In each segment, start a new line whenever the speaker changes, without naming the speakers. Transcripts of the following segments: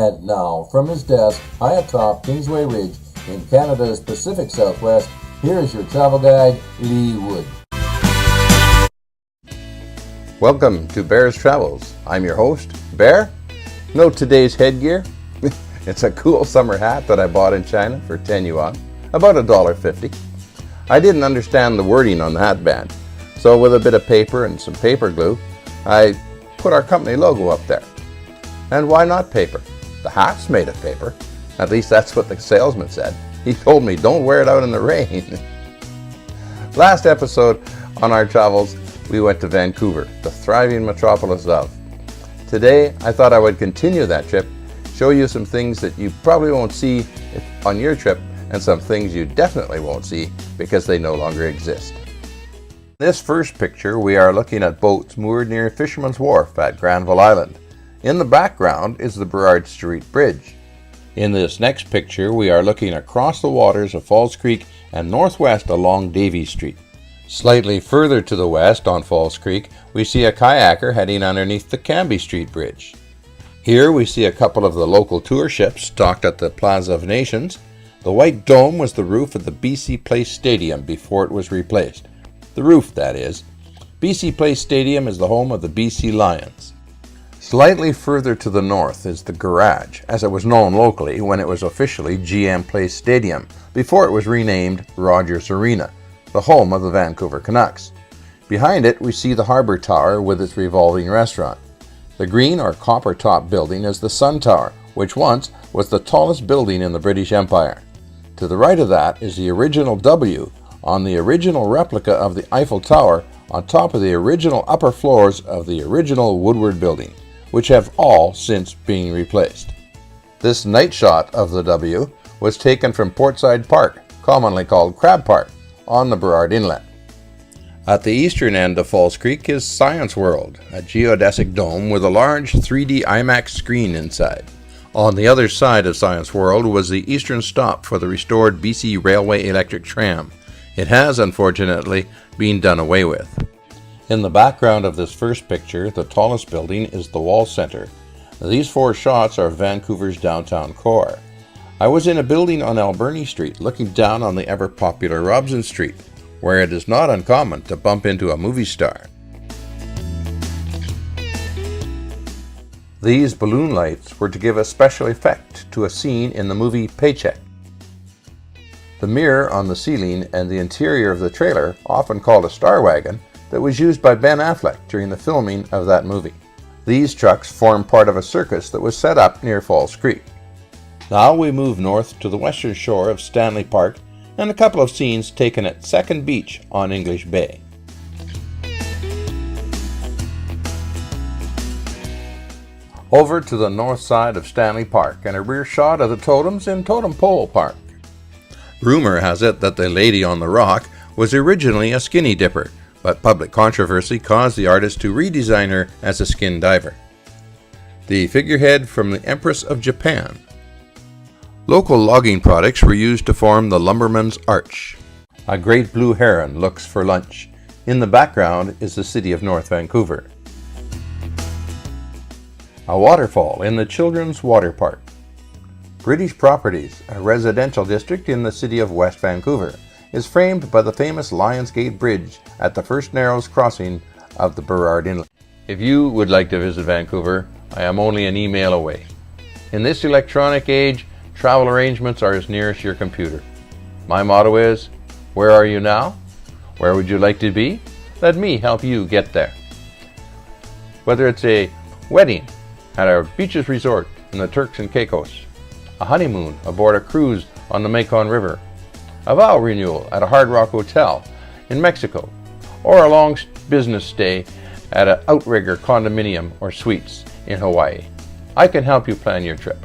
And now, from his desk high atop Kingsway Ridge in Canada's Pacific Southwest, here is your travel guide, Lee Wood.
Welcome to Bear's Travels. I'm your host, Bear. Note today's headgear. It's a cool summer hat that I bought in China for 10 yuan, about $1.50. I didn't understand the wording on the hat band, so with a bit of paper and some paper glue, I put our company logo up there. And why not paper? The hat's made of paper. At least that's what the salesman said. He told me, don't wear it out in the rain. Last episode on our travels, we went to Vancouver, the thriving metropolis of. Today, I thought I would continue that trip, show you some things that you probably won't see on your trip, and some things you definitely won't see because they no longer exist. In this first picture, we are looking at boats moored near Fisherman's Wharf at Granville Island. In the background is the Burrard Street Bridge. In this next picture, we are looking across the waters of Falls Creek and northwest along Davie Street. Slightly further to the west on Falls Creek, we see a kayaker heading underneath the Cambie Street Bridge. Here we see a couple of the local tour ships docked at the Plaza of Nations. The white dome was the roof of the BC Place Stadium before it was replaced. The roof, that is. BC Place Stadium is the home of the BC Lions. Slightly further to the north is the Garage, as it was known locally when it was officially GM Place Stadium, before it was renamed Rogers Arena, the home of the Vancouver Canucks. Behind it, we see the Harbour Tower with its revolving restaurant. The green or copper top building is the Sun Tower, which once was the tallest building in the British Empire. To the right of that is the original W on the original replica of the Eiffel Tower on top of the original upper floors of the original Woodward building, which have all since been replaced. This night shot of the W was taken from Portside Park, commonly called Crab Park, on the Burrard Inlet. At the eastern end of Falls Creek is Science World, a geodesic dome with a large 3D IMAX screen inside. On the other side of Science World was the eastern stop for the restored BC Railway electric tram. It has, unfortunately, been done away with. In the background of this first picture, the tallest building is the Wall Centre. These four shots are Vancouver's downtown core. I was in a building on Alberni Street looking down on the ever-popular Robson Street, where it is not uncommon to bump into a movie star. These balloon lights were to give a special effect to a scene in the movie Paycheck. The mirror on the ceiling and the interior of the trailer, often called a Star Wagon, that was used by Ben Affleck during the filming of that movie. These trucks form part of a circus that was set up near Falls Creek. Now we move north to the western shore of Stanley Park and a couple of scenes taken at Second Beach on English Bay. Over to the north side of Stanley Park and a rear shot of the totems in Totem Pole Park. Rumor has it that the lady on the rock was originally a skinny dipper, but public controversy caused the artist to redesign her as a skin diver. The figurehead from the Empress of Japan. Local logging products were used to form the lumberman's arch. A great blue heron looks for lunch. In the background is the city of North Vancouver. A waterfall in the Children's Water Park. British Properties, a residential district in the city of West Vancouver, is framed by the famous Lions Gate Bridge at the First Narrows crossing of the Burrard Inlet. If you would like to visit Vancouver, I am only an email away. In this electronic age, travel arrangements are as near as your computer. My motto is, where are you now? Where would you like to be? Let me help you get there. Whether it's a wedding at our beaches resort in the Turks and Caicos, a honeymoon aboard a cruise on the Mekong River, a vow renewal at a Hard Rock Hotel in Mexico, or a long business stay at an outrigger condominium or suites in Hawaii, I can help you plan your trip.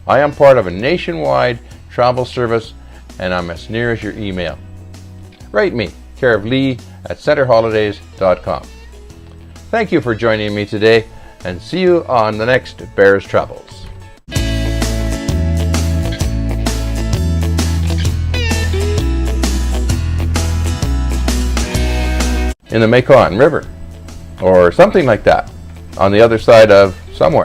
I am part of a nationwide travel service and I'm as near as your email. Write me, care of Lee at centerholidays.com. Thank you for joining me today and see you on the next Bear's Travels. In the Mekong River or something like that on the other side of somewhere.